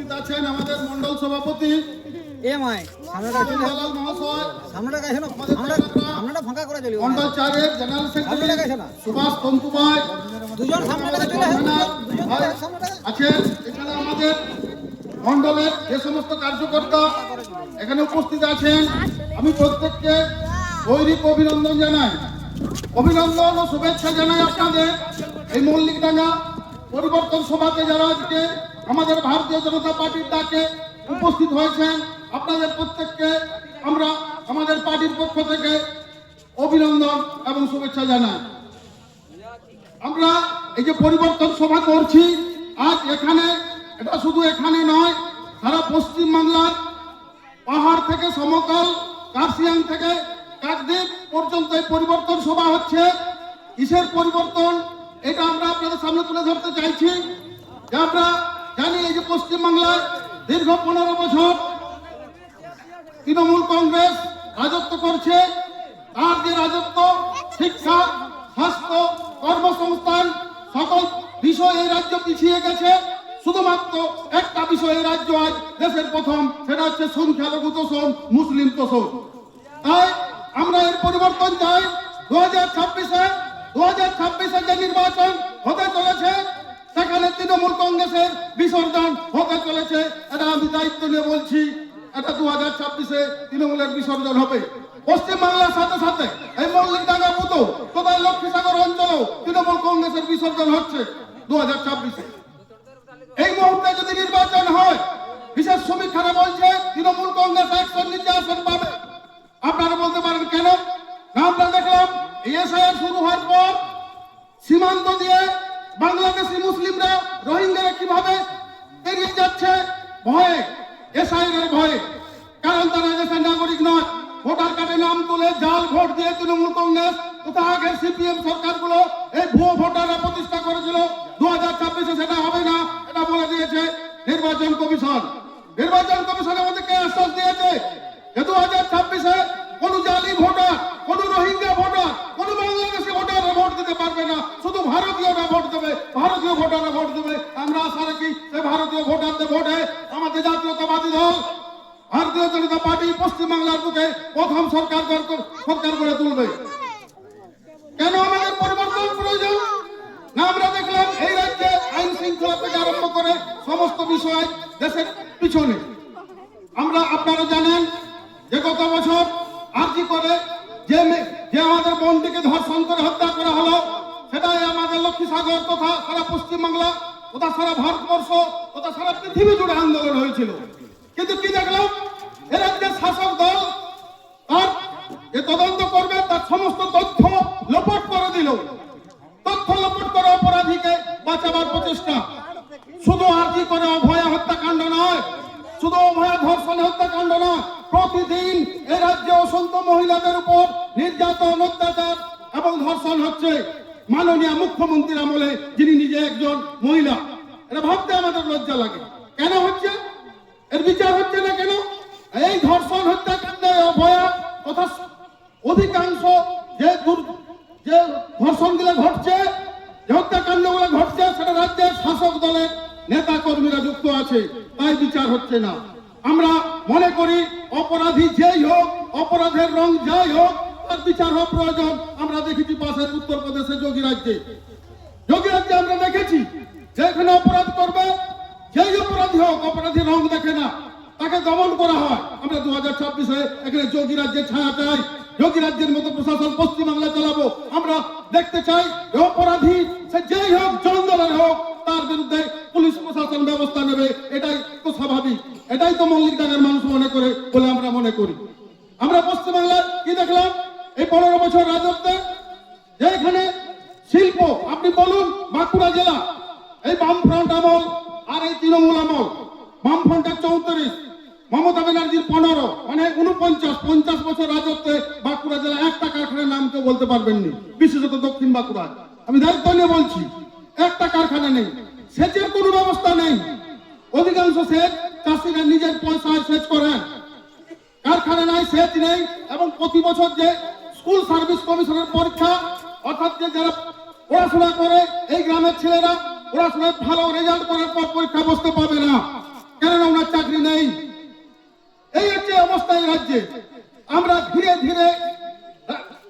উপস্থিত আছেন আমাদের মন্ডল সভাপতি দালাল মহাশয়, সামনেটা ফাঁকা করে দিলি মন্ডল 4 এর জেনারেল সেক্রেটারি সুভাষ তন্তু ভাই, দুজন সামনেটা চলে আছেন এখানে আমাদের মন্ডলের যে সমস্ত কার্যকর্তা এখানে উপস্থিত আছেন। আমি প্রত্যেককে গৈরিক অভিনন্দন জানাই, অভিনন্দন ও শুভেচ্ছা জানাই আপনাদের এই মল্লিকডাঙ্গা পরিবর্তন সভাতে যারা আজকে আমাদের ভারতীয় জনতা পার্টির ডাকে উপস্থিত হয়েছেন। আপনাদের প্রত্যেককে আমরা আমাদের পার্টির পক্ষ থেকে অভিনন্দন এবং শুভেচ্ছা জানাই। আমরা এই যে পরিবর্তন সভা করছি আজ এখানে, এটা শুধু এখানে নয়, সারা পশ্চিম বাংলার পাহাড় থেকে সমতল, কার্শিয়াং থেকে কাকদ্বীপ পর্যন্ত এই পরিবর্তন সভা হচ্ছে। কিসের পরিবর্তন এটা আমরা আপনাদের সামনে তুলে ধরতে চাইছি। যে আমরা জানি এই যে পশ্চিম বাংলায় দীর্ঘ 15 বছর তৃণমূল কংগ্রেস রাজত্ব করছে। তার যে রাজত্ব, শিক্ষা, স্বাস্থ্য, কর্মসংস্থান সকল বিষয় এই রাজ্য পিছিয়ে গেছে। শুধুমাত্র একটা বিষয় এই রাজ্য আজ দেশের প্রথম, সেটা হচ্ছে সংখ্যালঘু তোষণ, মুসলিম তোষণ। তাই আমরা এর পরিবর্তন চাই। 2026-এ যে নির্বাচন হতে চলেছে সেখানে তৃণমূল কংগ্রেসের বিসর্জন হতে চলেছে। এটা আমি দায়িত্ব নিয়ে বলছি, এটা 2026-এ তৃণমূলের বিসর্জন হবে। পশ্চিমবাংলার সাথে সাথে এই মল্লিকডাঙ্গা পুতো কোথায় লক্ষ্মীসাগর অঞ্চলেও তৃণমূল কংগ্রেসের বিসর্জন হচ্ছে 2026-এ। এই মুহূর্তে যদি নির্বাচন হয়, বিশেষ সমীক্ষারা বলছে তৃণমূল কংগ্রেস 100 নিচে আসন পাবে। আপনারা বলতে পারেন কেন? আমরা দেখলাম এসআইআর শুরু হওয়ার পর সীমান্ত দিয়ে বাংলাদেশি মুসলিমরা, রোহিঙ্গারা কিভাবে বেরিয়ে যাচ্ছে ভয়ে, এসআইআর ভয়ে। কারণ তারা দেশের নাগরিক নয়। ভোটার কার্ডে নাম তুলে জাল ভোট দিয়ে তৃণমূল কংগ্রেস তথা আগের সিপিএম সরকারগুলো এই ভুয়ো ভোটাররা প্রতিষ্ঠা করেছিল। 2026-এ সেটা হবে না, এটা বলে দিয়েছে নির্বাচন কমিশন। নির্বাচন কমিশন আমাদেরকে আশ্বাস দিয়েছে যে 2026-এ কোন জালি ভোটার, কোন রোহিঙ্গা ভোটার, কোন বাংলাদেশি ভোটাররা ভোট দিতে পারবে না, শুধু ভারতীয়রা ভোট দেবে, ভারতীয় ভোটাররা ভোট দেবে। আমরা আশা রাখি এই ভারতীয় ভোটারদের ভোটে আমাদের জাতীয়তাবাদী দল ভারতীয় জনতা পার্টি পশ্চিমবাংলার বুকে প্রথম সরকার গড়ে তুলবে। কেন আমাদের পরিবর্তন প্রয়োজন? না, আমরা দেখলাম এই রাজ্যে আইন শৃঙ্খলা থেকে আরম্ভ করে সমস্ত বিষয় দেশের পিছনে। আপনারা জানেন যে গত বছর আরজি করে যে আমাদের বোনটিকে ধর্ষণ করে হত্যা করা হলো, সেটাই আমাদের লক্ষ্মীসাগর তথা সারা পশ্চিমবাংলা তথা সারা ভারতবর্ষ তথা সারা পৃথিবী জুড়ে আন্দোলন হয়েছিল। কিন্তু কি দেখলাম, এ রাজ্যের শাসক দল তার যে তদন্ত করবে তার সমস্ত তথ্য লোপাট করে দিল। তথ্য লোপাট করে অপরাধীকে বাঁচাবার প্রচেষ্টা। শুধু আরজি করে অভয়া হত্যাকাণ্ড নয়, শুধু অভয়া ধর্ষণ হত্যাকাণ্ড নয়, প্রতিদিন এ রাজ্যে অসংখ্য মহিলাদের উপর নির্যাতন, অত্যাচার এবং ধর্ষণ হচ্ছে। মাননীয় মুখ্যমন্ত্রীর আমলে, যিনি নিজে একজন মহিলা। এটা ভাবতে আমাদের লজ্জা লাগে। কেন হচ্ছে? এর বিচার হচ্ছে না কেন? এই ধর্ষণ হত্যাকাণ্ডে অভয়া তথা অধিকাংশ যে ধর্ষণগুলো ঘটছে, যে হত্যাকাণ্ডগুলো ঘটছে, সেটা রাজ্যের শাসক দলের নেতা কর্মীরা যুক্ত আছে, তাই বিচার হচ্ছে না। আমরা মনে করি অপরাধী যেই হোক, অপরাধের রং যাই হোক, তার বিচার হওয়া প্রয়োজন। আমরা দেখেছি পাশের উত্তরপ্রদেশে যোগী রাজ্যে আমরা দেখেছি যেখানে অপরাধ করবে, যেই অপরাধী হোক, অপরাধীর রং দেখে না, তাকে দমন করা হয়। আমরা 2026-এ এখানে যোগী রাজ্যের ছায়া চাই। যোগী রাজ্যের মতো প্রশাসন পশ্চিমবাংলা চালাবো। আমরা দেখতে চাই অপরাধী সে যেই হোক, জঙ্গলের হোক, তার বিরুদ্ধে পুলিশ প্রশাসন ব্যবস্থা নেবে। এটাই তো স্বাভাবিক, এটাই তো মল্লিকডাঙ্গার মানুষ মনে করে বলে আমরা মনে করি। আমরা পশ্চিমবাংলায় কি দেখলাম এই 15 বছর রাজত্বে, যেখানে শিল্প, আপনি বলুন বাঁকুড়া জেলা, এই বামফ্রন্ট আমল আর এই তৃণমূল আমল, বামফ্রন্টের 34, মমতা ব্যানার্জির 15, মানে 49 বছর রাজত্বে বাঁকুড়া জেলা একটা কারখানার নাম কেউ বলতে পারবেননি, বিশেষত দক্ষিণ বাঁকুড়া। আমি দায়িত্ব নিয়ে বলছি, একটা কারখানা নেই, সেচের কোনো ব্যবস্থা নেই। অধিকাংশ সেচ চাষিরা নিজের পয়সায় সেচ করেন, কারখানা নাই, সেচ নেই। এবং প্রতি বছর যে স্কুল সার্ভিস কমিশনের পরীক্ষা, অর্থাৎ যে যারা পড়াশোনা করে এই গ্রামের ছেলেরা পড়াশোনায় ভালো রেজাল্ট করার পর পরীক্ষা বসতে পাবে না, কেননা এই রাজ্যে। আমরা ধীরে ধীরে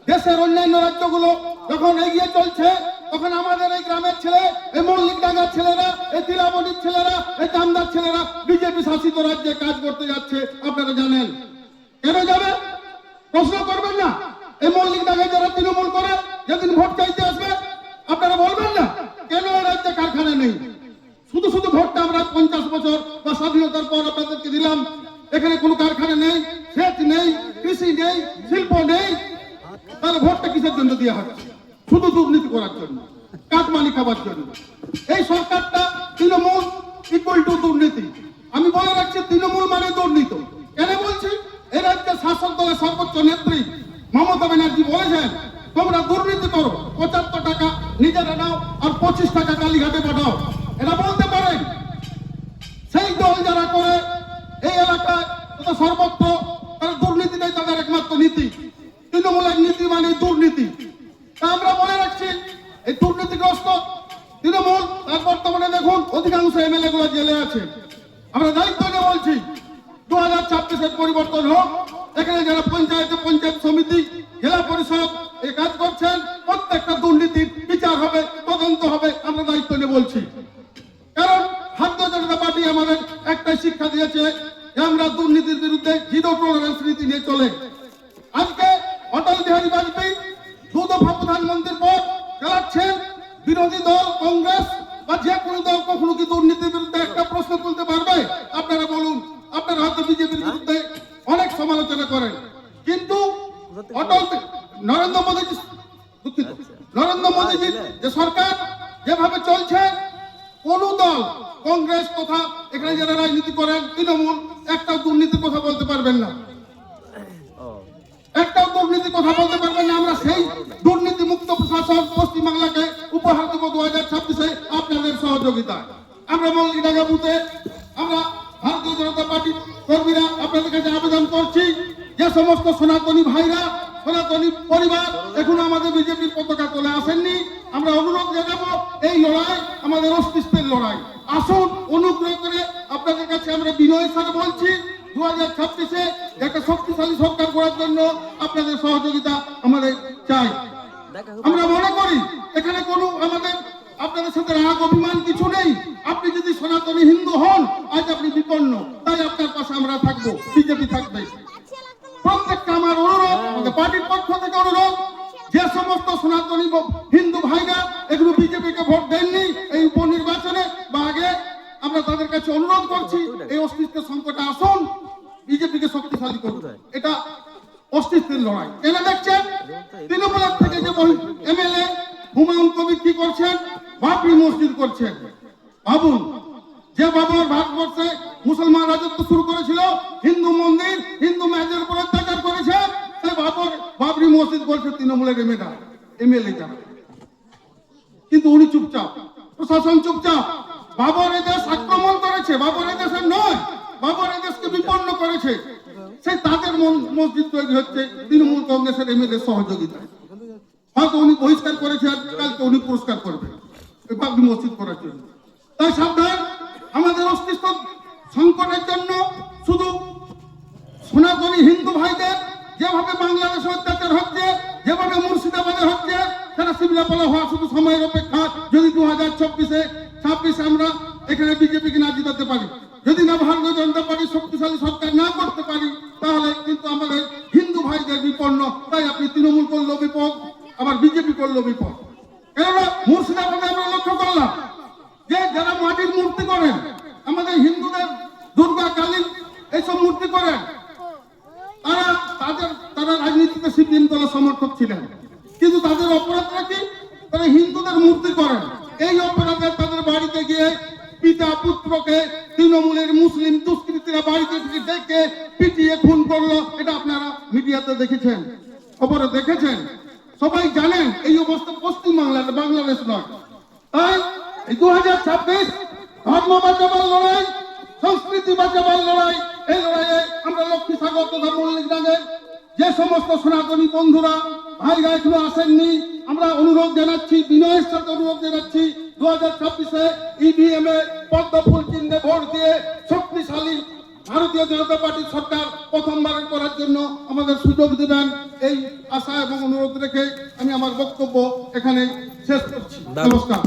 দেশের অন্যান্য রাজ্যগুলো যখন এগিয়ে চলছে, তখন আমাদের এই গ্রামের ছেলে, এই মল্লিকডাঙ্গার ছেলেরা, এই তিলাবনির ছেলেরা, এই চামদার ছেলেরা বিজেপি শাসিত রাজ্যে কাজ করতে যাচ্ছে। আপনারা জানেন কেন যাবে? প্রশ্ন করবেন না? এই মল্লিকডাঙ্গায় যারা তৃণমূল করে যেদিন ভোট চাইতে আসবে, আপনারা বলবেন না কেন এই রাজ্যে কারখানা নেই? শুধু শুধু ভোটটা আমরা 50 বছর বা স্বাধীনতার পর আপনাদেরকে দিলাম, এখানে কোনো কারখানা নেই, সেচ নেই, কৃষি নেই, শিল্প নেই, তাহলে ভোটটা কিসের জন্য দেওয়া হচ্ছে? শুধু দুর্নীতি করার জন্য, কাটমানি খাবার জন্য। এই সরকারটা তৃণমূল ইকুয়াল টু দুর্নীতি। আমি বলে রাখছি, তৃণমূল মানে দুর্নীতি। কেন বলছি? এই রাজ্যের শাসক দলের সর্বোচ্চ নেত্রী মমতা ব্যানার্জি বলেছেন, তোমরা দুর্নীতি করো, 75 টাকা নিজেরা নাও আর 25 টাকা কালীঘাটে পাঠাও। এটা বলতে পারেন। সেই দল যারা করে এই এলাকায় তথা সর্বত্র, তারা দুর্নীতিটাই তাদের একমাত্র নীতি। তৃণমূলের নীতি মানে দুর্নীতি। তা আমরা বলে রাখছি, এই দুর্নীতিগ্রস্ত তৃণমূল, তার বর্তমানে দেখুন অধিকাংশ এমএলএ গুলো জেলে আছে। আমরা দায়িত্ব নিয়ে বলছি, 2026-এর পরিবর্তন হোক। এখানে যারা পঞ্চায়েত সমিতি, জেলা পরিষদ এই কাজ করছেন, প্রত্যেকটা দুর্নীতির বিচার হবে, তদন্ত হবে। আমরা দায়িত্ব নিয়ে বলছি, কারণ ভারতীয় জনতা পার্টি আমাদের একটাই শিক্ষা দিয়েছে যে আমরা দুর্নীতির বিরুদ্ধে জিরো টলারেন্স নীতি নিয়ে চলে। আজকে অটল বিহারী বাজপেয়ী 2 দফা প্রধানমন্ত্রীর পর চালাচ্ছেন বিরোধী দল কংগ্রেস বা যে কোনো দল কখনো কি দুর্নীতির বিরুদ্ধে একটা প্রশ্ন তুলতে পারবে? আপনারা বলুন। আপনারা হয়তো বিজেপির বিরুদ্ধে অনেক সমালোচনা করেন, কিন্তু নরেন্দ্র মোদীজির যে সরকার যেভাবে চলছে, কোন দল কংগ্রেস তথা এখানে যারা রাজনীতি করেন তৃণমূল একটাও দুর্নীতির কথা বলতে পারবেন না, একটাও দুর্নীতির কথা বলতে পারবেন না। আমরা সেই দুর্নীতি মুক্ত প্রশাসন পশ্চিমবাংলাকে উপহার দেব 2026-এ আপনাদের সহযোগিতায়। আমরা মল্লিকডাঙ্গা বুথে আমরা ভারতীয় জনতা পার্টির কর্মীরা আপনাদের কাছে আবেদন করছি, যে সমস্ত সনাতনী ভাইরা, সনাতনী পরিবার এখনো আমাদের বিজেপির পতাকা তোলে আসেননি, আমরা অনুরোধ জানাবো, এই লড়াই আমাদের অস্তিত্বের লড়াই। আসুন, অনুগ্রহ করে আপনাদের কাছে আমরা বিনয়ের সাথে বলছি, 2026-এ একটা শক্তিশালী সরকার করার জন্য আপনাদের সহযোগিতা আমাদের চাই। আমরা মনে করি এখানে কোনো আমাদের আপনাদের সাথে রাগ অভিমান কিছু নেই। আপনি যদি সনাতনী হিন্দু হন, আজ আপনি বিপন্ন, তাই আপনার পাশে আমরা থাকবো, বিজেপি থাকবে। প্রত্যেকটা আমার অনুরোধ, আমাদের পার্টির পক্ষ থেকে অনুরোধ, যে সমস্ত সনাতনী হিন্দু ভাইরা এগুলো বিজেপিকে ভোট দেননি এই উপনির্বাচনে বা আগে, আমরা তাদের কাছে অনুরোধ করছি, এই অস্তিত্বের সংকটে আসুন, বিজেপিকে শক্তিশালী করুন। এটা অস্তিত্বের লড়াই। কেন দেখছেন তৃণমূলের থেকে যে এমএলএ হুমায়ুন কবির কি করছেন? বাবরি মসজিদ করছেন। ভাবুন, যে বাবর ভারতবর্ষে মুসলমান রাজত্ব শুরু করেছিল, হিন্দু মন্দির, হিন্দু ম্যাজের উপর অত্যাচার করেছে, সেই বাবরি মসজিদ করছে তৃণমূলের এমএলএ যারা। কিন্তু উনি চুপচাপ, প্রশাসন চুপচাপ। বাবর এদেশ আক্রমণ করেছে, বাবর এদেশের নয়, বাবর এদেশকে বিপন্ন করেছে। সেই তাদের মসজিদ তৈরি হচ্ছে তৃণমূল কংগ্রেসের এমএলএ সহযোগিতা। হয়তো উনি বহিষ্কার করেছে, আর কালকে উনি পুরস্কার করবে বাবরি মসজিদ করার জন্য। তাই সাবধান, আমাদের অস্তিত্ব সংকটের জন্য শুধু সনাতনী হিন্দু ভাইদের যেভাবে বাংলাদেশে অত্যাচার হচ্ছে, যেভাবে মুর্শিদাবাদে হচ্ছে, সেটা সিমলাপালা হওয়া শুধু সময়ের অপেক্ষা। যদি 2026 আমরা এখানে বিজেপিকে না জিতাতে পারি, যদি না ভারতীয় জনতা পার্টি শক্তিশালী সরকার না করতে পারি, তাহলে কিন্তু আমাদের হিন্দু ভাইদের বিপন্ন। তাই আপনি তৃণমূল করলেও বিপদ, আবার বিজেপি করলেও বিপদ। কেননা মুর্শিদাবাদে আমরা লক্ষ্য করলাম যে যারা মাটির মূর্তি করেন, আমাদের হিন্দুদের দুর্গা কালী এইসব মূর্তি করেন, তারা রাজনীতিতে সিপিএম দলের সমর্থক ছিলেন, কিন্তু তাদের অপরাধটা কি? তারা হিন্দুদের মূর্তি করেন। এই অপরাধে তাদের বাড়িতে গিয়ে পিতা পুত্রকে তৃণমূলের মুসলিম দুষ্কৃতীরা বাড়িতে ডেকে পিটিয়ে খুন করলো। এটা আপনারা মিডিয়াতে দেখেছেন, খবরে দেখেছেন, সবাই জানেন। এই অবস্থা পশ্চিমবাংলার, বাংলাদেশ নয়। তাই এই 2026 ধর্ম বাঁচাবার লড়াই, সংস্কৃতি বাঁচাবার লড়াই। এই লড়াইয়ে আমরা লক্ষ্মী সাগর তথা মল্লিকডাঙ্গের যে সমস্ত সনাতনী বন্ধুরা ভাইরা এখনো আসেননি, আমরা অনুরোধ জানাচ্ছি, বিনয়ের সাথে অনুরোধ জানাচ্ছি, 2026-এ ইভিএম এ পদ্ম ফুল চিহ্নে ভোট দিয়ে শক্তিশালী ভারতীয় জনতা পার্টির সরকার প্রথমবার করার জন্য আমাদের সুযোগ দেবেন, এই আশা এবং অনুরোধ রেখে আমি আমার বক্তব্য এখানে শেষ করছি। নমস্কার।